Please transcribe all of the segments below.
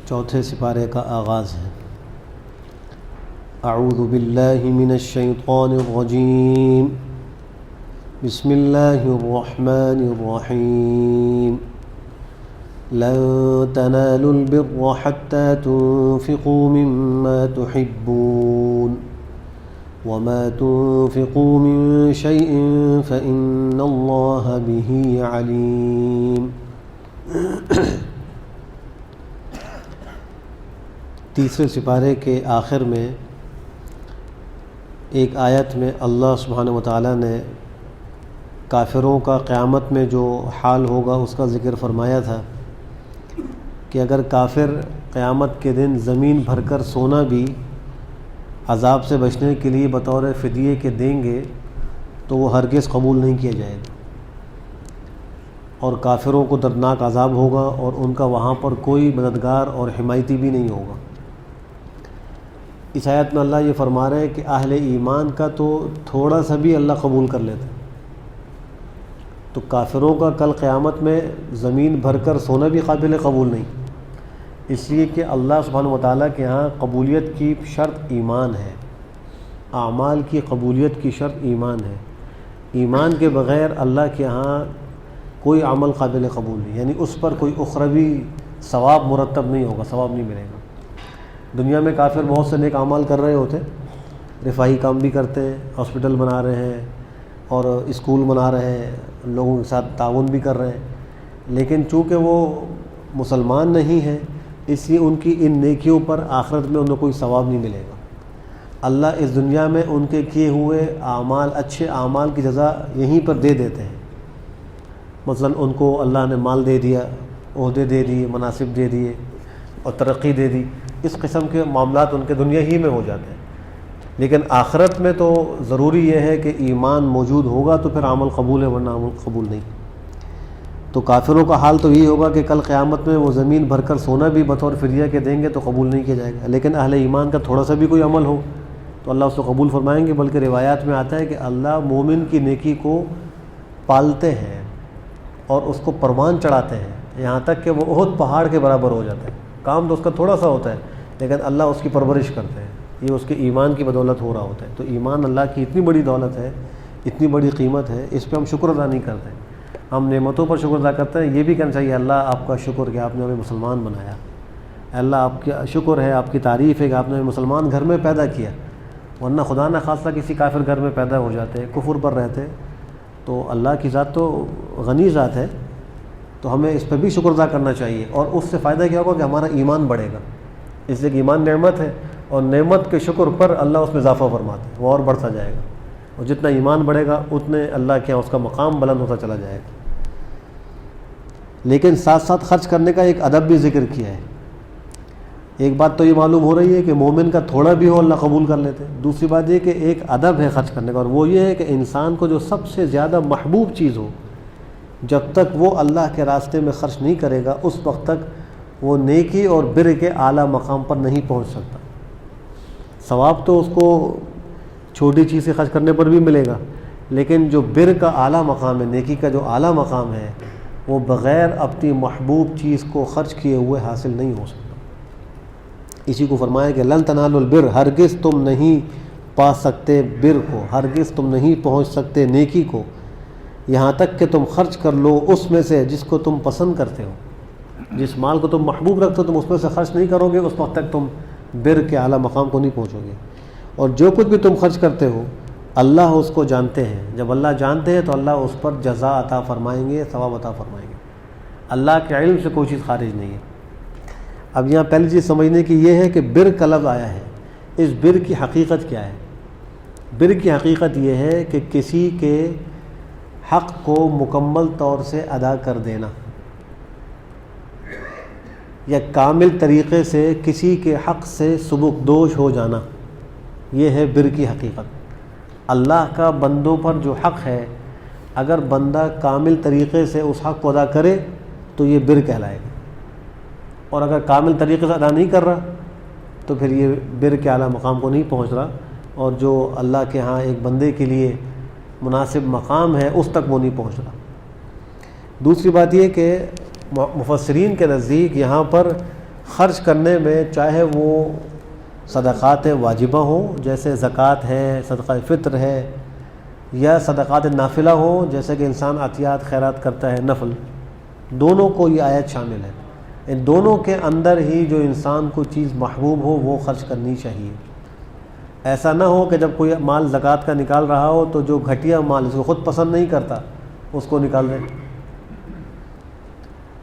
چوتھے سپارے کا آغاز ہے۔ اعوذ باللہ من الشیطان الرجیم، بسم اللہ الرحمن الرحیم۔ لن تنالوا البر حتى تنفقوا مما تحبون وما تنفقوا من شيء فإن الله به عليم۔ تیسرے سپارے کے آخر میں ایک آیت میں اللہ سبحانہ وتعالیٰ نے کافروں کا قیامت میں جو حال ہوگا اس کا ذکر فرمایا تھا کہ اگر کافر قیامت کے دن زمین بھر کر سونا بھی عذاب سے بچنے کے لیے بطور فدیے کے دیں گے تو وہ ہرگز قبول نہیں کیا جائے گا، اور کافروں کو دردناک عذاب ہوگا اور ان کا وہاں پر کوئی مددگار اور حمایتی بھی نہیں ہوگا۔ اس آیت میں اللہ یہ فرما رہے ہیں کہ اہل ایمان کا تو تھوڑا سا بھی اللہ قبول کر لیتے، تو کافروں کا کل قیامت میں زمین بھر کر سونا بھی قابل قبول نہیں، اس لیے کہ اللہ سبحانہ وتعالیٰ کے ہاں قبولیت کی شرط ایمان ہے، اعمال کی قبولیت کی شرط ایمان ہے۔ ایمان کے بغیر اللہ کے ہاں کوئی عمل قابل قبول نہیں، یعنی اس پر کوئی اخروی ثواب مرتب نہیں ہوگا، ثواب نہیں ملے گا۔ دنیا میں کافر بہت سے نیک اعمال کر رہے ہوتے، رفاہی کام بھی کرتے ہیں، ہاسپٹل بنا رہے ہیں اور اسکول بنا رہے ہیں، لوگوں کے ساتھ تعاون بھی کر رہے ہیں، لیکن چونکہ وہ مسلمان نہیں ہیں اس لیے ان کی ان نیکیوں پر آخرت میں انہیں کوئی ثواب نہیں ملے گا۔ اللہ اس دنیا میں ان کے کیے ہوئے اعمال، اچھے اعمال کی جزا یہیں پر دے دیتے ہیں۔ مثلا ان کو اللہ نے مال دے دیا، عہدے دے دیے، مناصب دے دیے اور ترقی دے دی، اس قسم کے معاملات ان کے دنیا ہی میں ہو جاتے ہیں، لیکن آخرت میں تو ضروری یہ ہے کہ ایمان موجود ہوگا تو پھر عمل قبول ہے، ورنہ عمل قبول نہیں۔ تو کافروں کا حال تو یہی ہوگا کہ کل قیامت میں وہ زمین بھر کر سونا بھی بطور فدیہ کے دیں گے تو قبول نہیں کیا جائے گا، لیکن اہل ایمان کا تھوڑا سا بھی کوئی عمل ہو تو اللہ اس کو قبول فرمائیں گے۔ بلکہ روایات میں آتا ہے کہ اللہ مومن کی نیکی کو پالتے ہیں اور اس کو پروان چڑھاتے ہیں، یہاں تک کہ وہ احد پہاڑ کے برابر ہو جاتا ہے۔ کام تو اس کا تھوڑا سا ہوتا ہے لیکن اللہ اس کی پرورش کرتے ہیں، یہ اس کے ایمان کی بدولت ہو رہا ہوتا ہے۔ تو ایمان اللہ کی اتنی بڑی دولت ہے، اتنی بڑی قیمت ہے، اس پہ ہم شکر ادا نہیں کرتے۔ ہم نعمتوں پر شکر ادا کرتے ہیں، یہ بھی کہنا چاہیے اللہ آپ کا شکر کہ آپ نے ہمیں مسلمان بنایا، اللہ آپ کا شکر ہے، آپ کی تعریف ہے کہ آپ نے ہمیں مسلمان گھر میں پیدا کیا، ورنہ خدا نہ خواستہ کسی کافر گھر میں پیدا ہو جاتے، کفر پر رہتے۔ تو اللہ کی ذات تو غنی ذات ہے، تو ہمیں اس پہ بھی شکر ادا کرنا چاہیے، اور اس سے فائدہ کیا ہوگا کہ ہمارا ایمان بڑھے گا، اس لیے کہ ایمان نعمت ہے، اور نعمت کے شکر پر اللہ اس میں اضافہ فرماتے ہیں، وہ اور بڑھتا جائے گا، اور جتنا ایمان بڑھے گا اتنے اللہ کے یہاں اس کا مقام بلند ہوتا چلا جائے گا۔ لیکن ساتھ ساتھ خرچ کرنے کا ایک ادب بھی ذکر کیا ہے۔ ایک بات تو یہ معلوم ہو رہی ہے کہ مومن کا تھوڑا بھی ہو اللہ قبول کر لیتے ہیں، دوسری بات یہ کہ ایک ادب ہے خرچ کرنے کا، اور وہ یہ ہے کہ انسان کو جو سب سے زیادہ محبوب چیز ہو، جب تک وہ اللہ کے راستے میں خرچ نہیں کرے گا اس وقت تک وہ نیکی اور بر کے اعلیٰ مقام پر نہیں پہنچ سکتا۔ ثواب تو اس کو چھوٹی چیز سے خرچ کرنے پر بھی ملے گا، لیکن جو بر کا اعلیٰ مقام ہے، نیکی کا جو اعلیٰ مقام ہے، وہ بغیر اپنی محبوب چیز کو خرچ کیے ہوئے حاصل نہیں ہو سکتا۔ اسی کو فرمایا کہ لن تنالوا البر، ہرگز تم نہیں پا سکتے بر کو، ہرگز تم نہیں پہنچ سکتے نیکی کو، یہاں تک کہ تم خرچ کر لو اس میں سے جس کو تم پسند کرتے ہو۔ جس مال کو تم محبوب رکھتے ہو تم اس میں سے خرچ نہیں کرو گے، اس وقت تک تم بر کے اعلیٰ مقام کو نہیں پہنچو گے۔ اور جو کچھ بھی تم خرچ کرتے ہو اللہ اس کو جانتے ہیں، جب اللہ جانتے ہیں تو اللہ اس پر جزا عطا فرمائیں گے، ثواب عطا فرمائیں گے۔ اللہ کے علم سے کوئی چیز خارج نہیں ہے۔ اب یہاں پہلی چیز سمجھنے کی یہ ہے کہ بر کا لفظ آیا ہے، اس بر کی حقیقت کیا ہے؟ بر کی حقیقت یہ ہے کہ کسی کے حق کو مکمل طور سے ادا کر دینا، یا کامل طریقے سے کسی کے حق سے سبکدوش ہو جانا، یہ ہے بر کی حقیقت۔ اللہ کا بندوں پر جو حق ہے اگر بندہ کامل طریقے سے اس حق کو ادا کرے تو یہ بر کہلائے گا، اور اگر کامل طریقے سے ادا نہیں کر رہا تو پھر یہ بر کے اعلیٰ مقام کو نہیں پہنچ رہا، اور جو اللہ کے ہاں ایک بندے کے لیے مناسب مقام ہے اس تک وہ نہیں پہنچ رہا۔ دوسری بات یہ کہ مفسرین کے نزدیک یہاں پر خرچ کرنے میں چاہے وہ صدقات واجبہ ہوں جیسے زکوٰۃ ہے، صدقہ فطر ہے، یا صدقات نافلہ ہوں جیسے کہ انسان عطیات خیرات کرتا ہے نفل، دونوں کو یہ آیت شامل ہے۔ ان دونوں کے اندر ہی جو انسان کو چیز محبوب ہو وہ خرچ کرنی چاہیے۔ ایسا نہ ہو کہ جب کوئی مال زکوٰۃ کا نکال رہا ہو تو جو گھٹیا مال اس کو خود پسند نہیں کرتا اس کو نکال دے،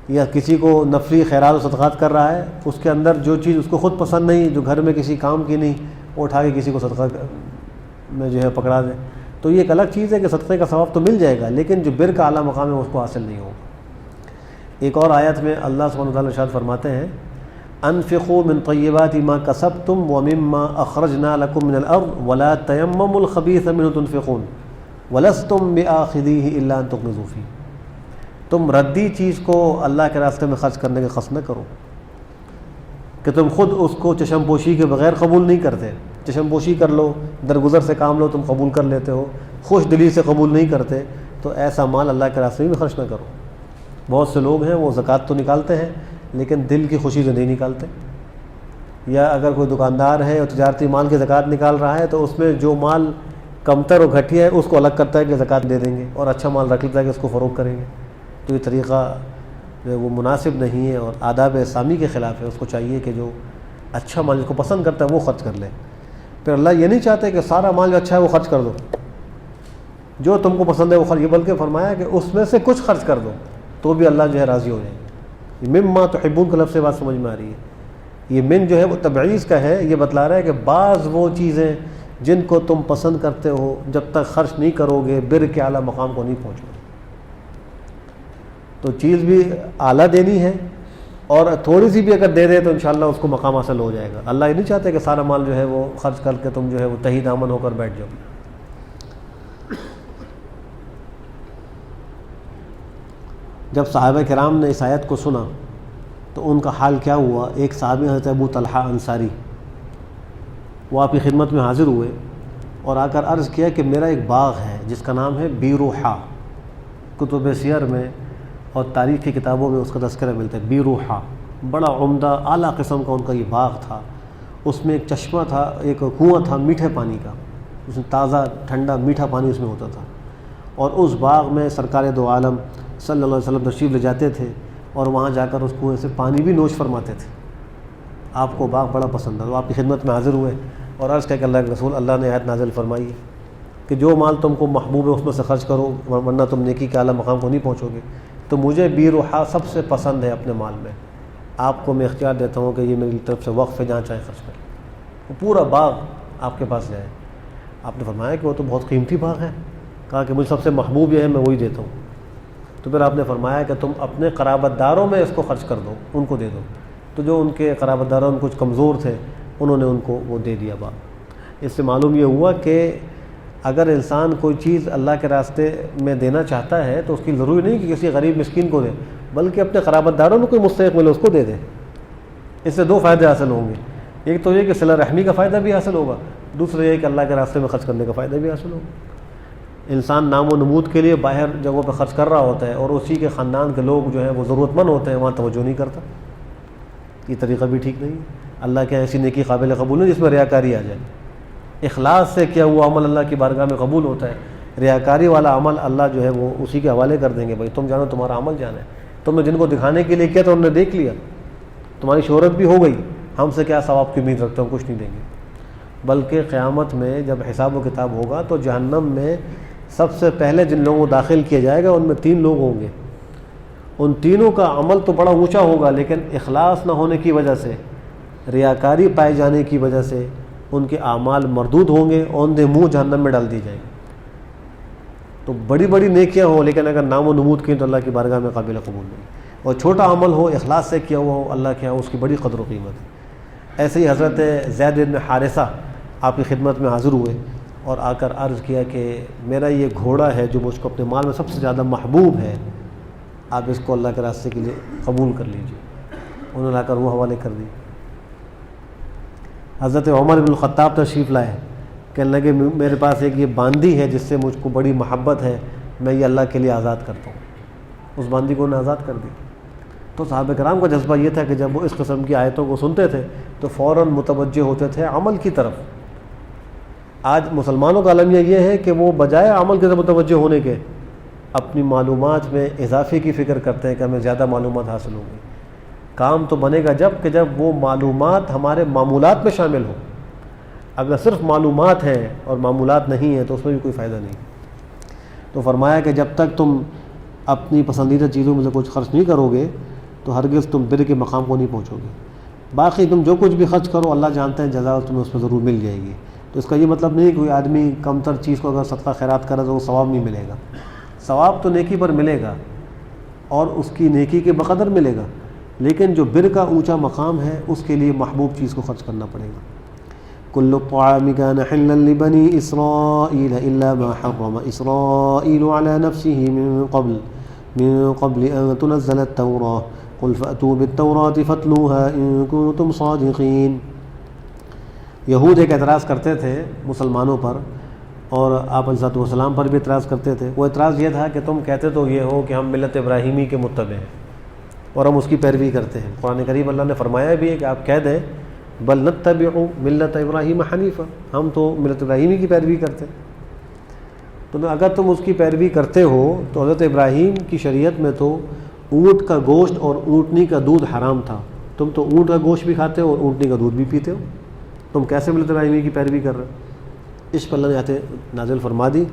یا کسی کو نفلی خیرات و صدقات کر رہا ہے اس کے اندر جو چیز اس کو خود پسند نہیں، جو گھر میں کسی کام کی نہیں، وہ اٹھا کے کسی کو صدقہ میں جو ہے پکڑا دے، تو یہ ایک الگ چیز ہے کہ صدقے کا ثواب تو مل جائے گا لیکن جو بر کا اعلیٰ مقام ہے اس کو حاصل نہیں ہوگا۔ ایک اور آیت میں اللہ سبحانہ وتعالیٰ ارشاد فرماتے ہیں انفقوا من طیبات ما کسبتم ومما اخرجنا لكم من الارض ولا تیمموا الخبیث منه تنفقون ولستم بآخذیہ الا ان تغمضوا فیہ، تم ردی چیز کو اللہ کے راستے میں خرچ کرنے کا قصد نہ کرو کہ تم خود اس کو چشم پوشی کے بغیر قبول نہیں کرتے۔ چشم پوشی کر لو، درگزر سے کام لو، تم قبول کر لیتے ہو، خوش دلی سے قبول نہیں کرتے، تو ایسا مال اللہ کے راستے میں خرچ نہ کرو۔ بہت سے لوگ ہیں وہ زکوٰۃ تو نکالتے ہیں لیکن دل کی خوشی سے نہیں نکالتے، یا اگر کوئی دکاندار ہے اور تجارتی مال کی زکوٰۃ نکال رہا ہے تو اس میں جو مال کمتر اور گھٹیا ہے اس کو الگ کرتا ہے کہ زکوٰۃ دے دیں گے، اور اچھا مال رکھ لیتا ہے کہ اس کو فروغ کریں گے، تو یہ طریقہ جو ہے وہ مناسب نہیں ہے اور آداب اسلامی کے خلاف ہے۔ اس کو چاہیے کہ جو اچھا مال جس کو پسند کرتا ہے وہ خرچ کر لے۔ پھر اللہ یہ نہیں چاہتے کہ سارا مال جو اچھا ہے وہ خرچ کر دو، جو تم کو پسند ہے وہ خرچ، بلکہ فرمایا کہ اس میں سے کچھ خرچ کر دو تو بھی اللہ جو ہے راضی ہو جائے گا۔ مما تحبون کا لفظ سے بات سمجھ میں آ رہی ہے، یہ من جو ہے وہ تبعیض کا ہے، یہ بتلا رہا ہے کہ بعض وہ چیزیں جن کو تم پسند کرتے ہو جب تک خرچ نہیں کرو گے بر کے اعلیٰ مقام کو نہیں پہنچو گے۔ تو چیز بھی اعلیٰ دینی ہے اور تھوڑی سی بھی اگر دے دے تو انشاءاللہ اس کو مقام حاصل ہو جائے گا۔ اللہ یہ نہیں چاہتے کہ سارا مال جو ہے وہ خرچ کر کے تم جو ہے وہ تہی دامن ہو کر بیٹھ جاؤ۔ جب صحابہ کرام نے اس آیت کو سنا تو ان کا حال کیا ہوا؟ ایک صحابی حضرت ابو طلحہ انصاری، وہ آپ کی خدمت میں حاضر ہوئے اور آ کر عرض کیا کہ میرا ایک باغ ہے جس کا نام ہے بیروحا، کتب سیر میں اور تاریخ کی کتابوں میں اس کا تذکرہ ملتا ہے۔ بیروحا بڑا عمدہ اعلیٰ قسم کا ان کا یہ باغ تھا، اس میں ایک چشمہ تھا، ایک کنواں تھا میٹھے پانی کا، اس میں تازہ ٹھنڈا میٹھا پانی اس میں ہوتا تھا، اور اس باغ میں سرکار دو عالم صلی اللہ علیہ وسلم تشریف لے جاتے تھے اور وہاں جا کر اس کنویں سے پانی بھی نوش فرماتے تھے۔ آپ کو باغ بڑا پسند ہے، تو آپ کی خدمت میں حاضر ہوئے اور عرض کیا کہ اللہ کے رسول، اللہ نے آیت نازل فرمائی ہے کہ جو مال تم کو محبوب ہے اس میں سے خرچ کرو ورنہ تم نیکی کے اعلیٰ مقام کو نہیں پہنچو گے۔ تو مجھے بیروحا سب سے پسند ہے اپنے مال میں، آپ کو میں اختیار دیتا ہوں کہ یہ میری طرف سے وقف ہے، جہاں چاہے خرچ کریں، وہ پورا باغ آپ کے پاس جائے۔ آپ نے فرمایا کہ وہ تو بہت قیمتی باغ ہے، کہا کہ مجھے سب سے محبوب یہ ہے، میں وہی دیتا ہوں۔ تو پھر آپ نے فرمایا کہ تم اپنے قرابت داروں میں اس کو خرچ کر دو، ان کو دے دو۔ تو جو ان کے قرابت داروں میں کچھ کمزور تھے انہوں نے ان کو وہ دے دیا باغ۔ اس سے معلوم یہ ہوا کہ اگر انسان کوئی چیز اللہ کے راستے میں دینا چاہتا ہے تو اس کی ضروری نہیں کہ کسی غریب مسکین کو دے، بلکہ اپنے قرابت داروں میں کوئی مستحق ملے اس کو دے دے۔ اس سے دو فائدے حاصل ہوں گے، ایک تو یہ کہ صلہ رحمی کا فائدہ بھی حاصل ہوگا، دوسرا یہ کہ اللہ کے راستے میں خرچ کرنے کا فائدہ بھی حاصل ہوگا۔ انسان نام و نمود کے لیے باہر جگہوں پہ خرچ کر رہا ہوتا ہے اور اسی کے خاندان کے لوگ جو ہیں وہ ضرورت مند ہوتے ہیں، وہاں توجہ نہیں کرتا، یہ طریقہ بھی ٹھیک نہیں ہے۔ اللہ کے ایسی نیکی قابل قبول نہیں جس میں ریاکاری آ جائے۔ اخلاص سے کیا ہوا عمل اللہ کی بارگاہ میں قبول ہوتا ہے، ریاکاری والا عمل اللہ جو ہے وہ اسی کے حوالے کر دیں گے، بھائی تم جانو تمہارا عمل جانا ہے، تم نے جن کو دکھانے کے لیے کیا تو انہوں نے دیکھ لیا، تمہاری شہرت بھی ہو گئی، ہم سے کیا ثواب کی امید رکھتے ہو، کچھ نہیں دیں گے۔ بلکہ قیامت میں جب حساب و کتاب ہوگا تو جہنم میں سب سے پہلے جن لوگوں کو داخل کیا جائے گا ان میں 3 لوگ ہوں گے، ان تینوں کا عمل تو بڑا اونچا ہوگا لیکن اخلاص نہ ہونے کی وجہ سے، ریاکاری پائے جانے کی وجہ سے ان کے اعمال مردود ہوں گے، اوندھے منہ جہنم میں ڈال دی جائیں گے۔ تو بڑی بڑی نیکیاں ہوں لیکن اگر نام و نمود کی تو اللہ کی بارگاہ میں قابل قبول نہیں، اور چھوٹا عمل ہو اخلاص سے کیا ہوا ہو اللہ کے یہاں اس کی بڑی قدر و قیمت ہے۔ ایسے ہی حضرت زید بن حارثہ آپ کی خدمت میں حاضر ہوئے اور آ کر عرض کیا کہ میرا یہ گھوڑا ہے جو مجھ کو اپنے مال میں سب سے زیادہ محبوب ہے، آپ اس کو اللہ کے راستے کے لیے قبول کر لیجیے۔ انہوں نے آ کر وہ حوالے کر دی۔ حضرت عمر بن الخطاب تشریف لائے، کہنے لگے میرے پاس ایک یہ باندی ہے جس سے مجھ کو بڑی محبت ہے، میں یہ اللہ کے لیے آزاد کرتا ہوں۔ اس باندی کو انہوں نے آزاد کر دی۔ تو صحابہ کرام کا جذبہ یہ تھا کہ جب وہ اس قسم کی آیتوں کو سنتے تھے تو فوراً متوجہ ہوتے تھے عمل کی طرف۔ آج مسلمانوں کا عالمیہ یہ ہے کہ وہ بجائے عمل کی طرف متوجہ ہونے کے اپنی معلومات میں اضافے کی فکر کرتے ہیں کہ ہمیں زیادہ معلومات حاصل ہوں گی۔ کام تو بنے گا جب وہ معلومات ہمارے معمولات میں شامل ہوں۔ اگر صرف معلومات ہیں اور معمولات نہیں ہیں تو اس میں بھی کوئی فائدہ نہیں۔ تو فرمایا کہ جب تک تم اپنی پسندیدہ چیزوں میں سے کچھ خرچ نہیں کرو گے تو ہرگز تم بر کے مقام کو نہیں پہنچو گے۔ باقی تم جو کچھ بھی خرچ کرو اللہ جانتے ہیں جزا تمہیں اس میں ضرور مل جائے گی۔ تو اس کا یہ مطلب نہیں کہ کوئی آدمی کم تر چیز کو اگر صدقہ خیرات کرے تو وہ ثواب نہیں ملے گا۔ ثواب تو نیکی پر ملے گا اور اس کی نیکی کے بقدر ملے گا، لیکن جو بر کا اونچا مقام ہے اس کے لیے محبوب چیز کو خرچ کرنا پڑے گا۔ کل الطعام كان حلا لبني إسرائيل إلا ما حرم إسرائيل على نفسه من قبل أن تنزل التوراة قل فأتوا بالتوراة فاتلوها إن كنتم صادقين۔ یہود ایک اعتراض کرتے تھے مسلمانوں پر اور آپ علیہ السلام پر بھی اعتراض کرتے تھے۔ وہ اعتراض یہ تھا کہ تم کہتے تو یہ ہو کہ ہم ملت ابراہیمی کے متبع ہیں اور ہم اس کی پیروی کرتے ہیں۔ قرآن کریم اللہ نے فرمایا بھی ہے کہ آپ کہہ دیں بل نتبع ملت ابراہیم حنیفہ، ہم تو ملت ابراہیمی کی پیروی کرتے ہیں۔ تو اگر تم اس کی پیروی کرتے ہو تو حضرت ابراہیم کی شریعت میں تو اونٹ کا گوشت اور اونٹنی کا دودھ حرام تھا، تم تو اونٹ کا گوشت بھی کھاتے ہو اور اونٹنی کا دودھ بھی پیتے ہو، تم کیسے ملت ابراہیمی کی پیروی کر رہے ہو؟ اس پر اللہ نے آیت نازل فرما دی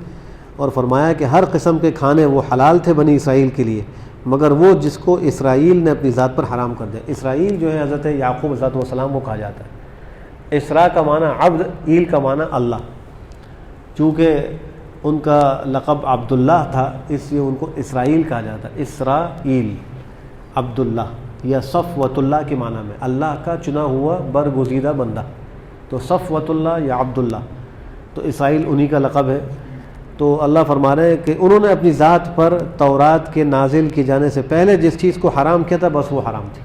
اور فرمایا کہ ہر قسم کے کھانے وہ حلال تھے بنی اسرائیل کے لیے مگر وہ جس کو اسرائیل نے اپنی ذات پر حرام کر دیا۔ اسرائیل جو ہے حضرت یعقوب علیہ السلام کو کہا جاتا ہے۔ اسرا کا معنی عبد، ایل کا معنی اللہ، چونکہ ان کا لقب عبداللہ تھا اس لیے ان کو اسرائیل کہا جاتا ہے۔ اسرائیل عبداللہ یا صفوت اللہ کے معنی میں، اللہ کا چنا ہوا برگزیدہ بندہ، تو صفوت اللہ یا عبداللہ، تو اسرائیل انہی کا لقب ہے۔ تو اللہ فرما رہے ہیں کہ انہوں نے اپنی ذات پر تورات کے نازل کیے جانے سے پہلے جس چیز کو حرام کیا تھا بس وہ حرام تھی۔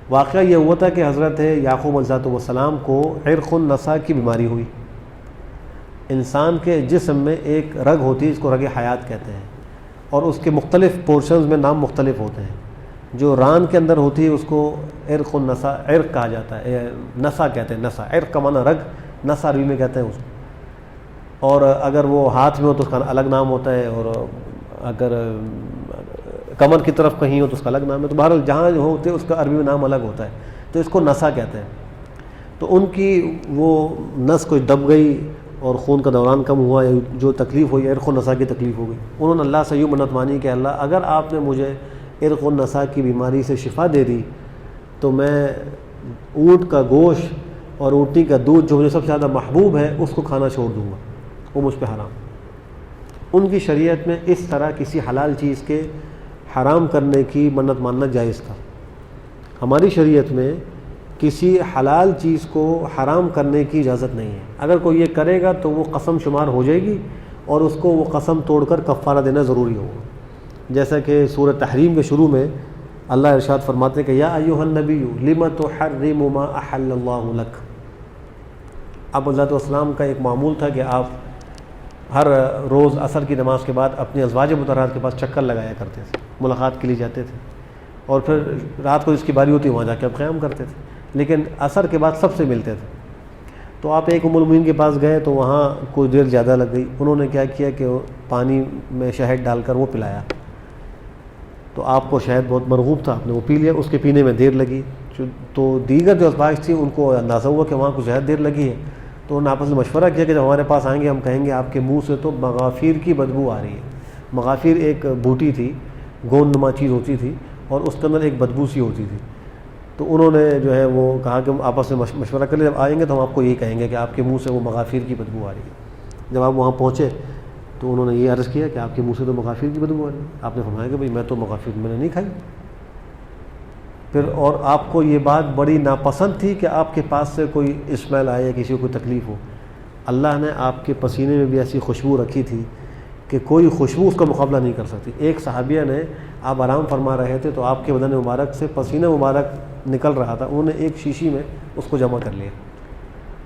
واقعہ یہ ہوا تھا کہ حضرت یعقوب علیہ السلام کو عرق النسا کی بیماری ہوئی۔ انسان کے جسم میں ایک رگ ہوتی ہے جس کو رگ حیات کہتے ہیں اور اس کے مختلف پورشنز میں نام مختلف ہوتے ہیں۔ جو ران کے اندر ہوتی ہے اس کو عرق النسا، عرق کہا جاتا ہے، نسا کہتے ہیں، نسا، عرق کا معنی رگ، نسا عربی میں کہتے ہیں اس کو۔ اور اگر وہ ہاتھ میں ہو تو اس کا الگ نام ہوتا ہے، اور اگر کمر کی طرف کہیں ہو تو اس کا الگ نام ہے۔ تو بہرحال جہاں ہوتے اس کا عربی میں نام الگ ہوتا ہے، تو اس کو نسا کہتے ہیں۔ تو ان کی وہ نس کو دب گئی اور خون کا دوران کم ہوا، جو تکلیف ہوئی عرق النسا کی تکلیف ہو گئی۔ انہوں نے اللہ سے یوں منت مانی کہ اللہ اگر آپ نے مجھے عرق النسا کی بیماری سے شفا دے دی تو میں اونٹ کا گوشت اور اونٹنی کا دودھ جو مجھے سب سے زیادہ محبوب ہے اس کو کھانا چھوڑ دوں گا، وہ مجھ پہ حرام۔ ان کی شریعت میں اس طرح کسی حلال چیز کے حرام کرنے کی منت ماننا جائز تھا۔ ہماری شریعت میں کسی حلال چیز کو حرام کرنے کی اجازت نہیں ہے۔ اگر کوئی یہ کرے گا تو وہ قسم شمار ہو جائے گی اور اس کو وہ قسم توڑ کر کفارہ دینا ضروری ہوگا۔ جیسا کہ سورہ تحریم کے شروع میں اللہ ارشاد فرماتے ہیں کہ یا ایھا النبی لم تحرم ما احل اللہ لک۔ اب حضرت السلام کا ایک معمول تھا کہ آپ ہر روز عصر کی نماز کے بعد اپنے ازواج مطہرات کے پاس چکر لگایا کرتے تھے، ملاقات کے لیے جاتے تھے، اور پھر رات کو جس کی باری ہوتی وہاں جا کے آپ قیام کرتے تھے، لیکن عصر کے بعد سب سے ملتے تھے۔ تو آپ ایک ام المؤمنین کے پاس گئے تو وہاں کچھ دیر زیادہ لگ گئی، انہوں نے کیا کیا کہ پانی میں شہد ڈال کر وہ پلایا، تو آپ کو شہد بہت مرغوب تھا، آپ نے وہ پی لیا، اس کے پینے میں دیر لگی، تو دیگر جو ازواج تھیں ان کو اندازہ ہوا کہ وہاں کچھ زیادہ دیر لگی ہے، تو انہوں نے آپس میں مشورہ کیا کہ جب ہمارے پاس آئیں گے ہم کہیں گے آپ کے منہ سے تو مغافیر کی بدبو آ رہی ہے۔ مغافیر ایک بوٹی تھی، گوند نما چیز ہوتی تھی اور اس کے اندر ایک بدبو سی ہوتی تھی۔ تو انہوں نے جو ہے وہ کہا کہ ہم آپس میں مشورہ کر لیں، جب آئیں گے تو ہم آپ کو یہی کہیں گے کہ آپ کے منہ سے وہ مغافیر کی بدبو آ رہی ہے۔ جب آپ وہاں پہنچے تو انہوں نے یہ عرض کیا کہ آپ کے منہ سے تو مغافیر کی بدبو آ رہی ہے۔ آپ نے فرمایا کہ بھئی میں تو مغافیر میں نے نہیں کھائی۔ پھر اور آپ کو یہ بات بڑی ناپسند تھی کہ آپ کے پاس سے کوئی اسمیل آئے، کسی کو کوئی تکلیف ہو۔ اللہ نے آپ کے پسینے میں بھی ایسی خوشبو رکھی تھی کہ کوئی خوشبو اس کا مقابلہ نہیں کر سکتی۔ ایک صحابیہ نے، آپ آرام فرما رہے تھے تو آپ کے بدن مبارک سے پسینہ مبارک نکل رہا تھا، انہوں نے ایک شیشی میں اس کو جمع کر لیا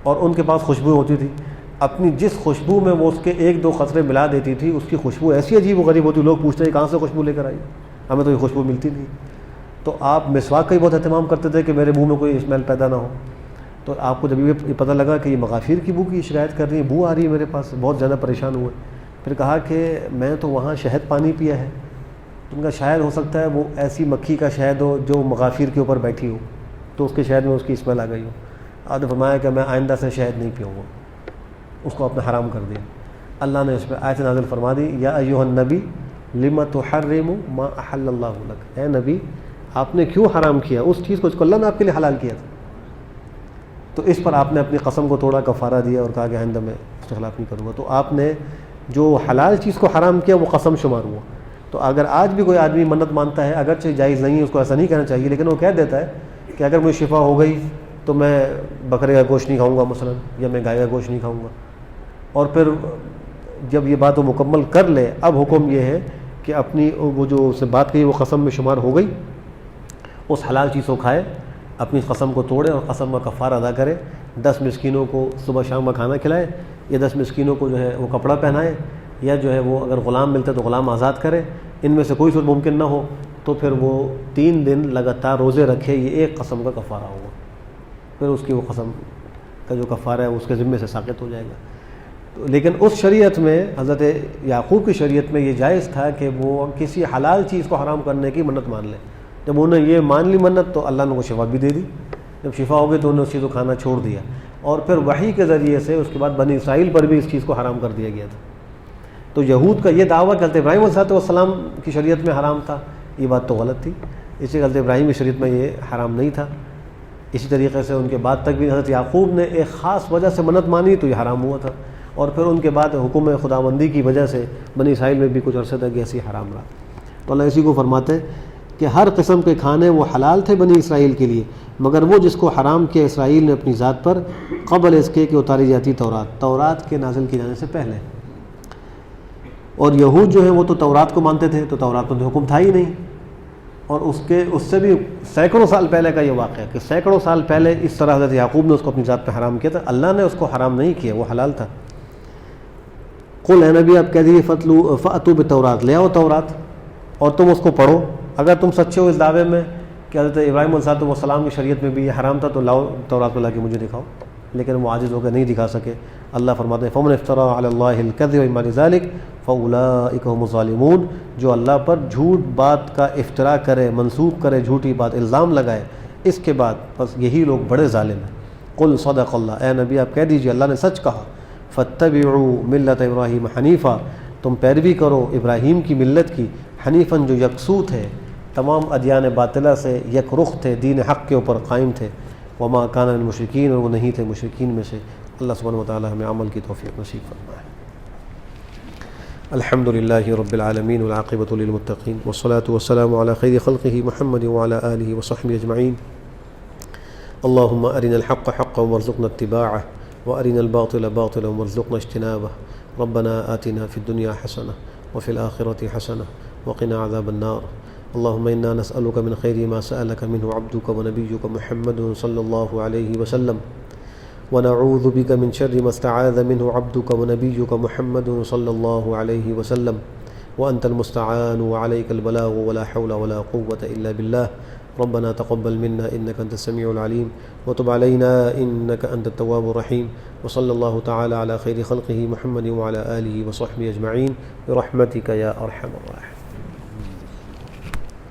اور ان کے پاس خوشبو ہوتی تھی، اپنی جس خوشبو میں وہ اس کے ایک دو قطرے ملا دیتی تھی اس کی خوشبو ایسی عجیب و غریب ہوتی، لوگ پوچھتے ہیں کہاں سے خوشبو لے کر آئی، ہمیں تو یہ خوشبو ملتی نہیں۔ تو آپ مسواک کا ہی بہت اہتمام کرتے تھے کہ میرے منہ میں کوئی اسمیل پیدا نہ ہو. تو آپ کو جب یہ پتہ لگا کہ یہ مغافیر کی بو کی شکایت کر رہی ہے، بو آ رہی ہے میرے پاس، بہت زیادہ پریشان ہوئے. پھر کہا کہ میں تو وہاں شہد پانی پیا ہے. ان کا شاید ہو سکتا ہے وہ ایسی مکھی کا شہد ہو جو مغافیر کے اوپر بیٹھی ہو، تو اس کے شہد میں اس کی اسمیل آ گئی ہو. آپ نے فرمایا کہ میں آئندہ سے شہد نہیں پیوں گا. اس کو آپ نے حرام کر دیا. اللہ نے اس پہ آیت نازل فرما دی، یا ایھا النبی لم تحرم ما احل اللہ لک، اے نبی آپ نے کیوں حرام کیا اس چیز کو جس کو اللہ نے آپ کے لیے حلال کیا تھا. تو اس پر آپ نے اپنی قسم کو توڑا، کفارہ دیا اور کہا کہ آئندہ میں اس کے خلاف نہیں کروں گا. تو آپ نے جو حلال چیز کو حرام کیا وہ قسم شمار ہوا. تو اگر آج بھی کوئی آدمی منت مانتا ہے، اگرچہ جائز نہیں ہے، اس کو ایسا نہیں کہنا چاہیے، لیکن وہ کہہ دیتا ہے کہ اگر مجھے شفا ہو گئی تو میں بکرے کا گوشت نہیں کھاؤں گا مثلا، یا میں گائے کا گوشت نہیں کھاؤں گا. اور پھر جب یہ بات وہ مکمل کر لے، اب حکم یہ ہے کہ اپنی وہ جو اس نے بات کہی وہ قسم میں شمار ہو گئی، اس حلال چیز کو کھائے، اپنی قسم کو توڑے اور قسم کا کفارہ ادا کرے. 10 مسکینوں کو صبح شام کا کھانا کھلائے، یا 10 مسکینوں کو جو ہے وہ کپڑا پہنائے، یا جو ہے وہ اگر غلام ملتا ہے تو غلام آزاد کرے. ان میں سے کوئی صورت ممکن نہ ہو تو پھر وہ 3 دن لگاتار روزے رکھے. یہ ایک قسم کا کفارہ ہوگا. پھر اس کی وہ قسم کا جو کفارہ ہے اس کے ذمے سے ساقط ہو جائے گا. لیکن اس شریعت میں، حضرت یعقوب کی شریعت میں یہ جائز تھا کہ وہ کسی حلال چیز کو حرام کرنے کی منت مان لیں. جب انہوں نے یہ مان لی منت تو اللہ نے وہ شفا بھی دے دی. جب شفا ہو گئی تو انہوں نے اس چیز کو کھانا چھوڑ دیا. اور پھر وحی کے ذریعے سے اس کے بعد بنی اسرائیل پر بھی اس چیز کو حرام کر دیا گیا تھا. تو یہود کا یہ دعویٰ کہ حضرت ابراہیم علیہ السلام کی شریعت میں حرام تھا، یہ بات تو غلط تھی. اس لیے حضرت ابراہیم کی شریعت میں یہ حرام نہیں تھا. اسی طریقے سے ان کے بعد تک بھی حضرت یعقوب نے ایک خاص وجہ سے منت مانی تو یہ حرام ہوا تھا. اور پھر ان کے بعد حکم خداوندی کی وجہ سے بنی اسرائیل میں بھی کچھ عرصے تک ایسی حرام رہا. تو اللہ اسی کو فرماتے کہ ہر قسم کے کھانے وہ حلال تھے بنی اسرائیل کے لیے، مگر وہ جس کو حرام کیا اسرائیل نے اپنی ذات پر قبل اس کے کہ اتاری جاتی تورات کے نازل کیے جانے سے پہلے. اور یہود جو ہیں وہ تو تورات کو مانتے تھے، تو تورات میں تو حکم تھا ہی نہیں. اور اس سے بھی سینکڑوں سال پہلے کا یہ واقعہ کہ سینکڑوں سال پہلے اس طرح حضرت یعقوب نے اس کو اپنی ذات پہ حرام کیا تھا. اللہ نے اس کو حرام نہیں کیا، وہ حلال تھا. قل اے نبی آپ کہہ دیجیے فأتوا بالتورات، لے آؤ تورات اور تم اس کو پڑھو. اگر تم سچے ہو اس دعوے میں کہ حضرت ابراہیم علیہ السلام کی شریعت میں بھی یہ حرام تھا تو لاؤ تورات میں لا کے مجھے دکھاؤ. لیکن وہ عاجز ہو کے نہیں دکھا سکے. اللہ فرماتے ہیں فمن افترى علی اللہ الکذب من بعد ذلک فاولئک هم الظالمون، جو اللہ پر جھوٹ بات کا افتراء کرے، منسوب کرے، جھوٹی بات الزام لگائے اس کے بعد، بس یہی لوگ بڑے ظالم ہیں. قل صدق اللہ، اے نبی آپ کہہ دیجیے اللہ نے سچ کہا. فاتبعوا ملت ابراہیم حنیفا، تم پیروی کرو ابراہیم کی ملت کی، حنیفاً جو یکسو تھے، تمام ادیان باطلہ سے یک رخ تھے، دین حق کے اوپر قائم تھے. وما کان من المشرکین، اور وہ نہیں تھے مشرکین میں سے. اللہ سبحانہ وتعالی ہمیں عمل کی توفیق نصیب فرمائے. الحمد للہ رب العالمین والعاقبۃ للمتقین والصلاة والسلام علی خیر خلقہ محمد وعلی آلہ وصحبہ اجمعین. اللہم ارنا الحق حقا وارزقنا اتباعہ وارنا الباطل باطلا وارزقنا اجتنابہ. ربنا آتنا فی الدنیا حسنہ وفی الآخرۃ حسنہ وقنا عذاب النار. اللهم إنا نسألك من خير ما سألك منه عبدك ونبيك محمد صلى الله عليه وسلم، ونعوذ بك من شر ما استعاذ منه عبدك ونبيك محمد صلى الله عليه وسلم، وأنت المستعان وعليك البلاغ ولا حول ولا قوة إلا بالله. ربنا تقبل منا إنك أنت السميع العليم وتب علينا إنك أنت التواب الرحيم. وصلى الله تعالى على خير خلقه محمد وعلى آله وصحبه أجمعين برحمتك يا أرحم الراحمين.